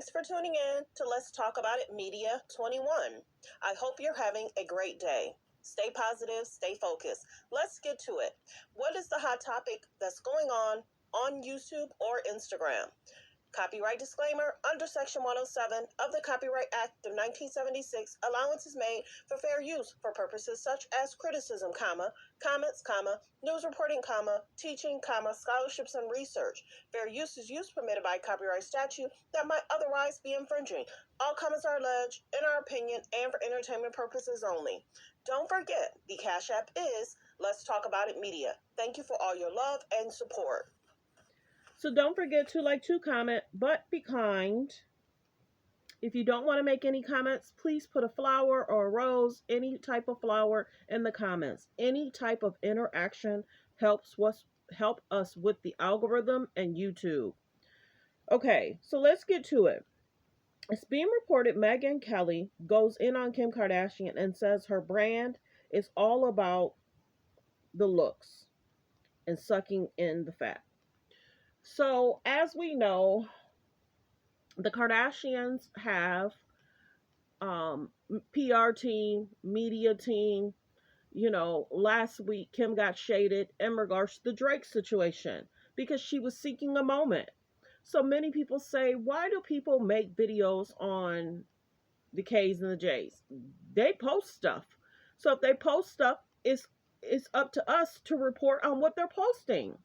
Thanks for tuning in to Let's Talk About It Media 21. I hope you're having a great day. Stay positive, stay focused. Let's get to it. What is the hot topic that's going on YouTube or Instagram? Copyright disclaimer. Under Section 107 of the Copyright Act of 1976, allowance is made for fair use for purposes such as criticism, comments, news reporting, teaching, scholarships and research. Fair use is use permitted by copyright statute that might otherwise be infringing. All comments are alleged, in our opinion, and for entertainment purposes only. Don't forget, the Cash App is Let's Talk About It Media. Thank you for all your love and support. So don't forget to comment, but be kind. If you don't want to make any comments, please put a flower or a rose, any type of flower in the comments. Any type of interaction help us with the algorithm and YouTube. Okay, so let's get to it. It's being reported Megyn Kelly goes in on Kim Kardashian and says her brand is all about the looks and sucking in the fat. So, as we know, the Kardashians have PR team, media team. You know, last week Kim got shaded in regards to the Drake situation because she was seeking a moment. So many people say, why do people make videos on the K's and the J's? They post stuff. So if they post stuff, it's up to us to report on what they're posting.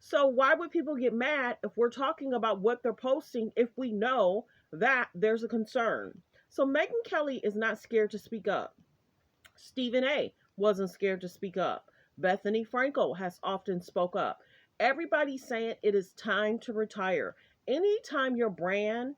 So why would people get mad if we're talking about what they're posting if we know that there's a concern? So Megyn Kelly is not scared to speak up. Stephen A. wasn't scared to speak up. Bethany Frankel has often spoke up. Everybody's saying it is time to retire. Anytime your brand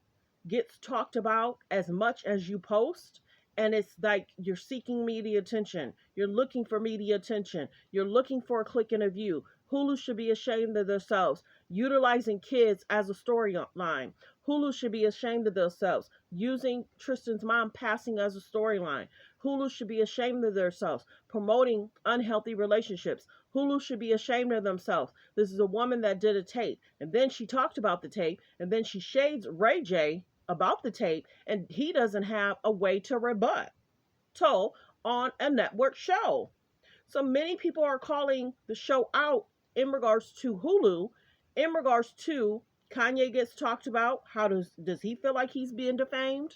gets talked about as much as you post, and it's like you're seeking media attention, you're looking for media attention, you're looking for a click and a view. Hulu should be ashamed of themselves utilizing kids as a storyline. Hulu should be ashamed of themselves using Tristan's mom passing as a storyline. Hulu should be ashamed of themselves promoting unhealthy relationships. Hulu should be ashamed of themselves. This is a woman that did a tape, and then she talked about the tape, and then she shades Ray J about the tape, and he doesn't have a way to rebut on a network show. So many people are calling the show out in regards to Hulu, in regards to Kanye gets talked about. How does he feel like he's being defamed?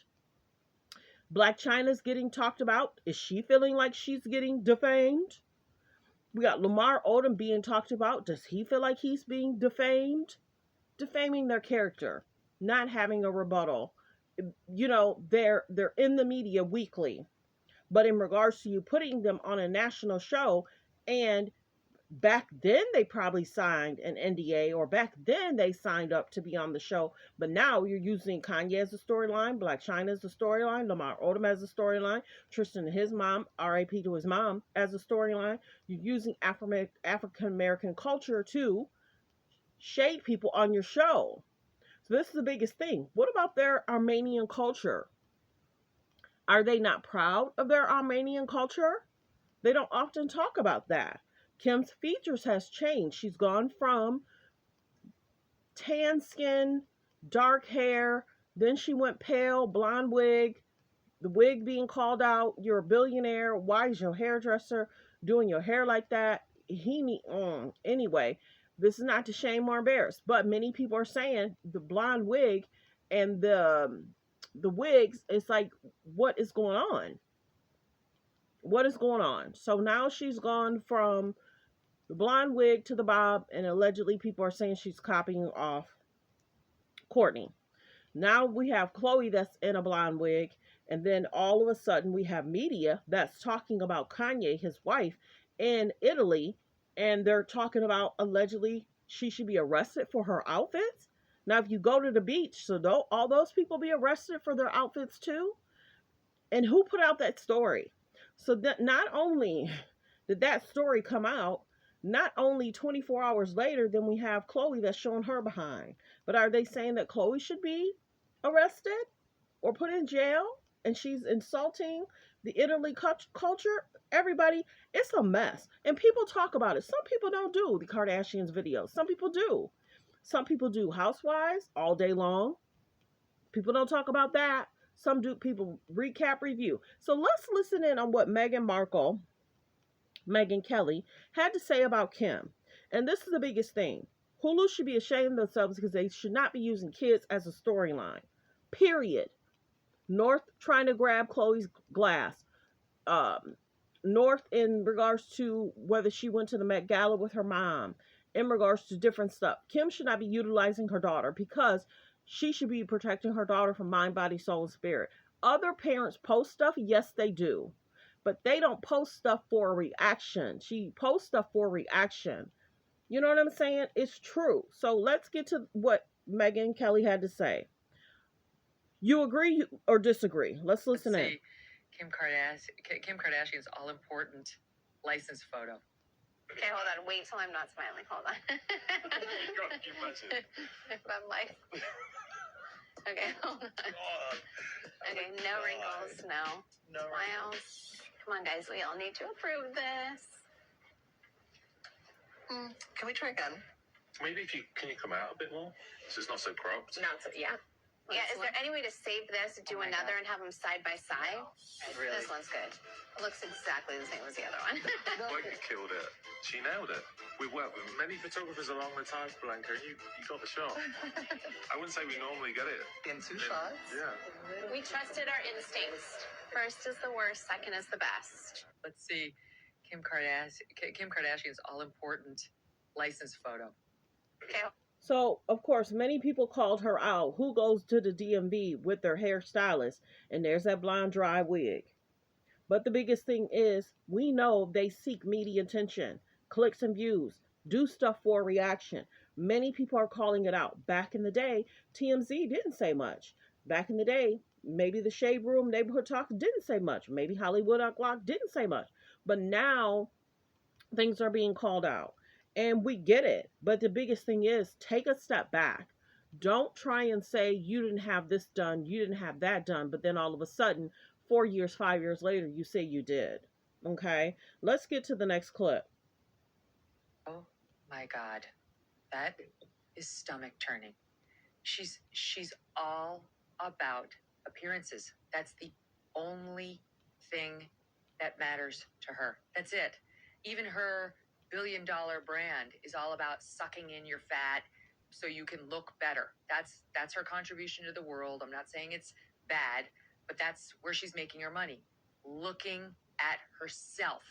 Blac Chyna's getting talked about. Is she feeling like she's getting defamed? We got Lamar Odom being talked about. Does he feel like he's being defamed? Defaming their character, not having a rebuttal. You know, they're in the media weekly. But in regards to you putting them on a national show, and back then they probably signed an NDA, or back then they signed up to be on the show, but now you're using Kanye as a storyline, Blac Chyna as a storyline, Lamar Odom as a storyline, Tristan and his mom, RIP to his mom, as a storyline. You're using African American culture to shade people on your show. So this is the biggest thing. What about their Armenian culture? Are they not proud of their Armenian culture? They don't often talk about that. Kim's features has changed. She's gone from tan skin, dark hair, then she went pale, blonde wig, the wig being called out. You're a billionaire. Why is your hairdresser doing your hair like that? Anyway, this is not to shame or embarrass, but many people are saying the blonde wig and the wigs, it's like, what is going on? What is going on? So now she's gone from the blonde wig to the bob, and allegedly people are saying she's copying off Kourtney. Now we have Khloe that's in a blonde wig, and then all of a sudden we have media that's talking about Kanye, his wife, in Italy, and they're talking about allegedly she should be arrested for her outfits. Now, if you go to the beach, so don't all those people be arrested for their outfits too? And who put out that story? So that not only did that story come out, not only 24 hours later, then we have Khloe that's showing her behind. But are they saying that Khloe should be arrested or put in jail and she's insulting the Italy culture? Everybody, it's a mess. And people talk about it. Some people don't do the Kardashians videos. Some people do. Some people do Housewives all day long. People don't talk about that. Some do people recap review. So let's listen in on what Meghan Markle, Megyn Kelly, had to say about Kim. And this is the biggest thing. Hulu should be ashamed of themselves because they should not be using kids as a storyline. Period. North trying to grab Chloe's glass. Um, North in regards to whether she went to the Met Gala with her mom, in regards to different stuff. Kim should not be utilizing her daughter because she should be protecting her daughter from mind, body, soul, and spirit. Other parents post stuff, yes, they do, but they don't post stuff for a reaction. She posts stuff for a reaction. You know what I'm saying? It's true. So let's get to what Megyn Kelly had to say. You agree or disagree? Let's listen in. Kim Kardashian's all important license photo. Okay, hold on. Wait till I'm not smiling. Hold on. I'm like, okay, hold on. Okay, no wrinkles, no smiles. Come on, guys. We all need to approve this. Can we try again? Maybe can you come out a bit more so it's not so cropped? Not so, yeah. Yeah, is there any way to save this, do another, and have them side by side? Really? This one's good. It looks exactly the same as the other one. Megyn killed it. She nailed it. We've worked with many photographers along the time, Bianca, and you got the shot. I wouldn't say we normally get it. In 2 shots? Yeah. We trusted our instincts. First is the worst, second is the best. Let's see. Kim Kardashian's all important license photo. Okay. So, of course, many people called her out. Who goes to the DMV with their hairstylist? And there's that blonde dry wig. But the biggest thing is, we know they seek media attention, clicks and views, do stuff for a reaction. Many people are calling it out. Back in the day, TMZ didn't say much. Back in the day, maybe the Shade Room, Neighborhood Talk didn't say much. Maybe Hollywood Unlocked didn't say much. But now, things are being called out. And we get it. But the biggest thing is, take a step back. Don't try and say you didn't have this done, you didn't have that done, but then all of a sudden, 4 years, 5 years later, you say you did. Okay? Let's get to the next clip. Oh my God. That is stomach turning. She's all about appearances. That's the only thing that matters to her. That's it. Even her billion-dollar brand is all about sucking in your fat so you can look better. That's her contribution to the world. I'm not saying it's bad, but that's where she's making her money. Looking at herself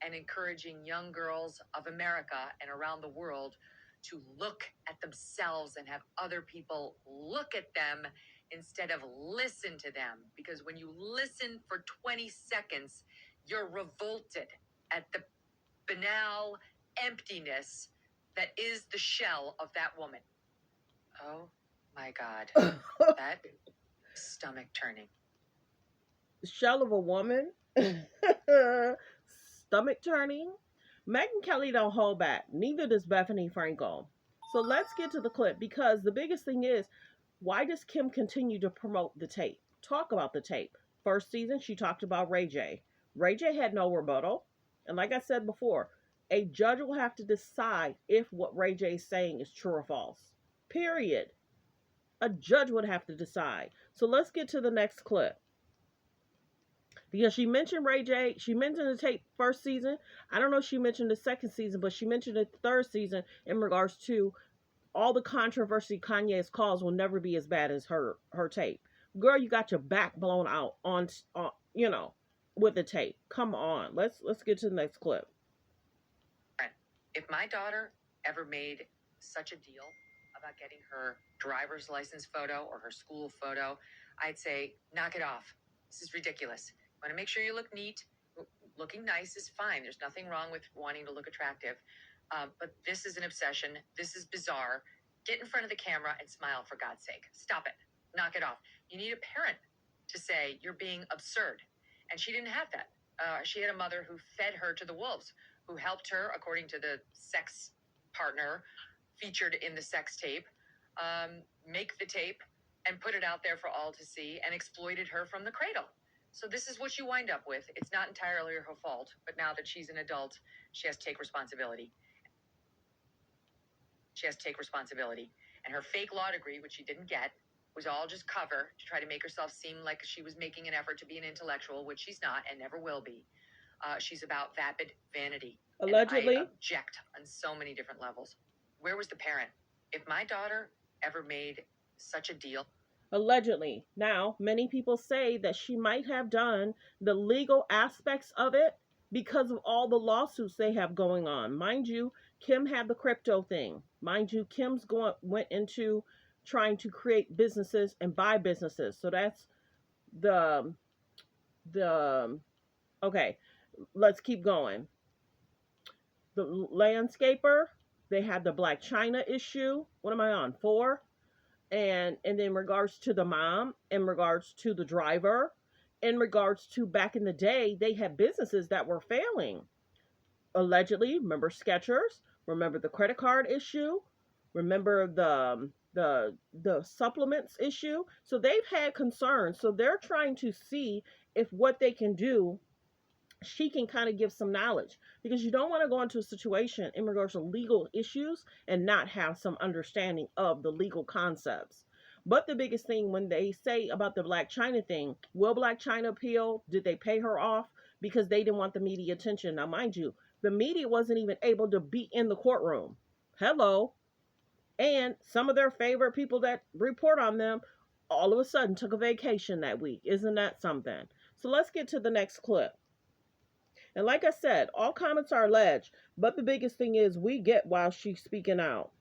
and encouraging young girls of America and around the world to look at themselves and have other people look at them instead of listen to them. Because when you listen for 20 seconds, you're revolted at the banal emptiness that is the shell of that woman. Oh my God. That stomach turning. The shell of a woman. Stomach turning. Megyn Kelly don't hold back. Neither does Bethany Frankel. So let's get to the clip, because the biggest thing is, why does Kim continue to promote the tape? Talk about the tape. First season, she talked about Ray J. Ray J had no rebuttal. And like I said before, a judge will have to decide if what Ray J is saying is true or false. Period. A judge would have to decide. So let's get to the next clip. Because she mentioned Ray J. She mentioned the tape first season. I don't know if she mentioned the second season, but she mentioned the third season in regards to all the controversy Kanye's caused will never be as bad as her tape. Girl, you got your back blown out on with the tape. Come on. Let's get to the next clip. If my daughter ever made such a deal about getting her driver's license photo or her school photo, I'd say, knock it off. This is ridiculous. You want to make sure you look neat. Looking nice is fine. There's nothing wrong with wanting to look attractive. But this is an obsession. This is bizarre. Get in front of the camera and smile, for God's sake. Stop it. Knock it off. You need a parent to say you're being absurd. And she didn't have that. She had a mother who fed her to the wolves, who helped her, according to the sex partner featured in the sex tape, make the tape and put it out there for all to see, and exploited her from the cradle. So this is what you wind up with. It's not entirely her fault, but now that she's an adult, she has to take responsibility. She has to take responsibility. And her fake law degree, which she didn't get, was all just cover to try to make herself seem like she was making an effort to be an intellectual, which she's not and never will be. She's about vapid vanity. Allegedly. And I object on so many different levels. Where was the parent? If my daughter ever made such a deal. Allegedly. Now, many people say that she might have done the legal aspects of it because of all the lawsuits they have going on. Mind you, Kim had the crypto thing. Mind you, went into trying to create businesses and buy businesses. So that's the okay, let's keep going. The landscaper, they had the Black China issue. What am I on? 4? And in regards to the mom, in regards to the driver, in regards to back in the day, they had businesses that were failing. Allegedly, remember Skechers, remember the credit card issue, remember the supplements issue. So they've had concerns. So they're trying to see if what they can do, she can kind of give some knowledge, because you don't want to go into a situation in regards to legal issues and not have some understanding of the legal concepts. But the biggest thing when they say about the Black China thing, will Black China appeal? Did they pay her off? Because they didn't want the media attention. Now, mind you, the media wasn't even able to be in the courtroom. Hello. And some of their favorite people that report on them all of a sudden took a vacation that week. Isn't that something? So let's get to the next clip. And like I said, all comments are alleged, but the biggest thing is we get while she's speaking out.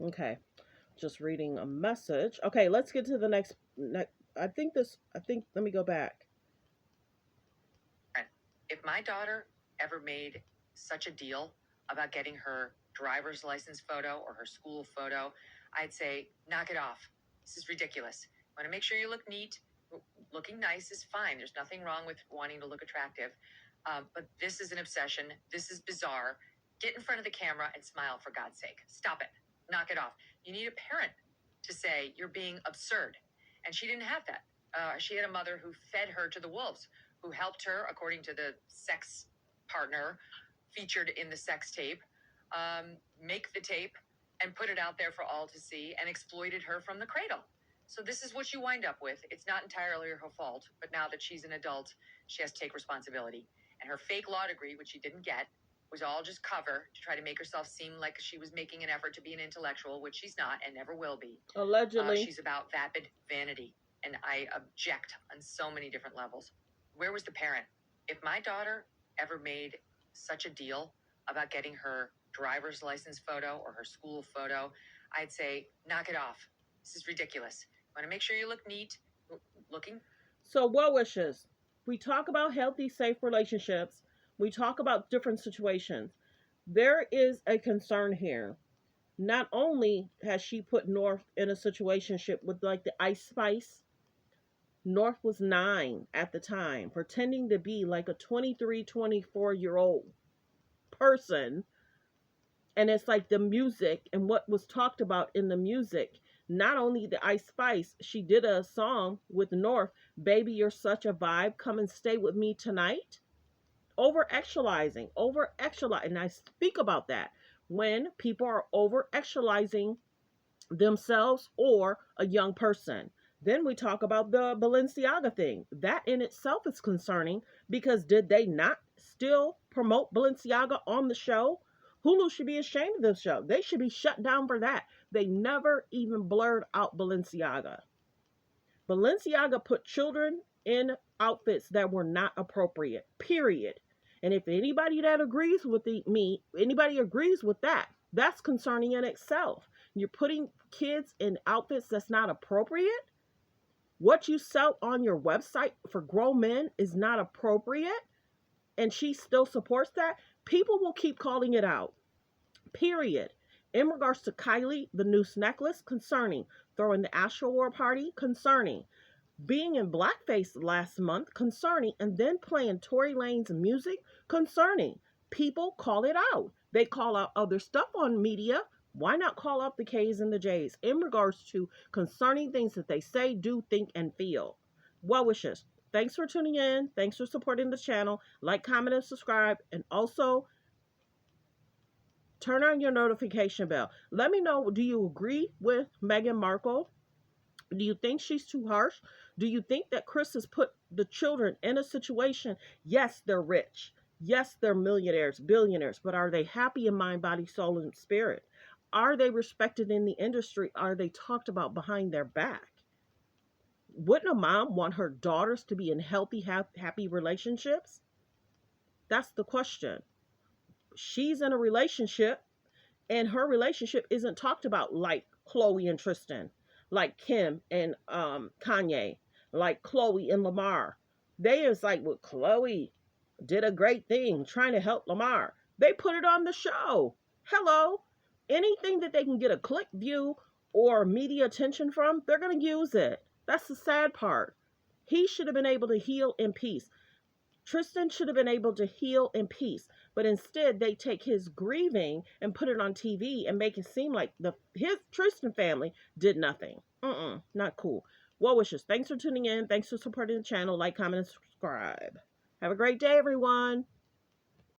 Okay, just reading a message. Okay, let's get to the next. Let me go back. If my daughter ever made such a deal about getting her driver's license photo or her school photo, I'd say, knock it off. This is ridiculous. Want to make sure you look neat. Looking nice is fine. There's nothing wrong with wanting to look attractive. But this is an obsession. This is bizarre. Get in front of the camera and smile, for God's sake. Stop it. Knock it off. You need a parent to say you're being absurd. And she didn't have that. She had a mother who fed her to the wolves, who helped her, according to the sex partner featured in the sex tape, make the tape and put it out there for all to see, and exploited her from the cradle. So this is what you wind up with. It's not entirely her fault, but now that she's an adult, she has to take responsibility. And her fake law degree, which she didn't get, was all just cover to try to make herself seem like she was making an effort to be an intellectual, which she's not and never will be. Allegedly. She's about vapid vanity, and I object on so many different levels. Where was the parent? If my daughter ever made such a deal about getting her driver's license photo or her school photo, I'd say, knock it off. This is ridiculous. Want to make sure you look neat. Looking. So, well wishes. We talk about healthy, safe relationships. We talk about different situations. There is a concern here. Not only has she put North in a situationship with like the Ice Spice. North was 9 at the time, pretending to be like a 23, 24-year-old person. And it's like the music and what was talked about in the music. Not only the Ice Spice, she did a song with North, Baby, You're Such a Vibe, Come and Stay With Me Tonight. Over-actualizing. And I speak about that. When people are over-actualizing themselves or a young person. Then we talk about the Balenciaga thing. That in itself is concerning, because did they not still promote Balenciaga on the show? Hulu should be ashamed of this show. They should be shut down for that. They never even blurred out Balenciaga. Balenciaga put children in outfits that were not appropriate, period. And if anybody that agrees with anybody agrees with that, that's concerning in itself. You're putting kids in outfits that's not appropriate. What you sell on your website for grown men is not appropriate, and she still supports that. People will keep calling it out, period. In regards to Kylie, the noose necklace, concerning. Throwing the Astro World party, concerning. Being in blackface last month, concerning. And then playing Tory Lanez music, concerning. People call it out. They call out other stuff on media. Why not call out the K's and the J's in regards to concerning things that they say, do, think, and feel? Well wishes. Thanks for tuning in. Thanks for supporting the channel. Like, comment, and subscribe. And also, turn on your notification bell. Let me know, do you agree with Meghan Markle? Do you think she's too harsh? Do you think that Chris has put the children in a situation? Yes, they're rich. Yes, they're millionaires, billionaires, but are they happy in mind, body, soul, and spirit? Are they respected in the industry? Are they talked about behind their back? Wouldn't a mom want her daughters to be in healthy, happy relationships? That's the question. She's in a relationship, and her relationship isn't talked about like Chloe and Tristan, like Kim and Kanye, like Chloe and Lamar. They is like, well, Chloe did a great thing trying to help Lamar. They put it on the show. Hello. Anything that they can get a click view or media attention from, they're going to use it. That's the sad part. He should have been able to heal in peace. Tristan should have been able to heal in peace, but instead they take his grieving and put it on TV and make it seem like his Tristan family did nothing. Not cool. Well wishes. Thanks for tuning in. Thanks for supporting the channel. Like, comment, and subscribe. Have a great day, everyone.